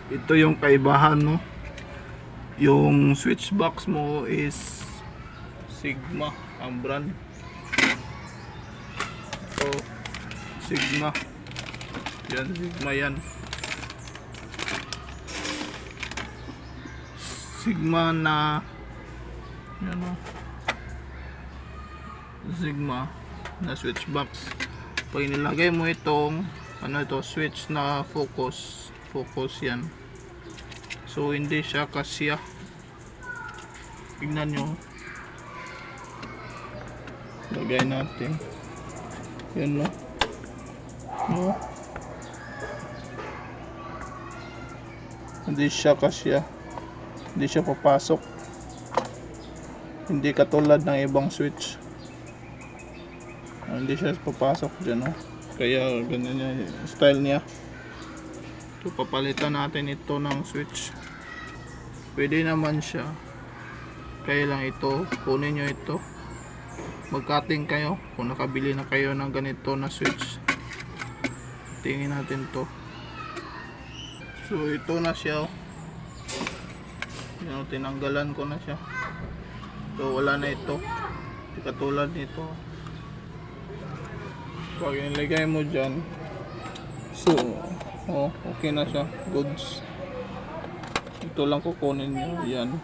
ito yung kaibahan, no? Yung switch box mo is Sigma ang brand. So Sigma yan, Sigma yan. Sigma na yan, no? Sigma na switch box. Pag nilagay mo itong ito, switch na focus yan, so hindi siya kasya. Tingnan nyo, lagay natin yan, no? Hindi siya kasya, hindi siya papasok, hindi katulad ng ibang switch. Hindi siya papasok dyan, no? Kaya ganyan yung style niya. So papalitan natin ito ng switch. Pwede naman siya, kaya lang ito, kunin nyo ito, mag-cutting kayo kung nakabili na kayo ng ganito na switch. Tingin natin to. So ito na siya, tinanggalan ko na siya. So wala na ito, hindi katulad nito. Pag nilagay mo dyan, so okay na siya, goods. Ito lang kukunin nyo, yan.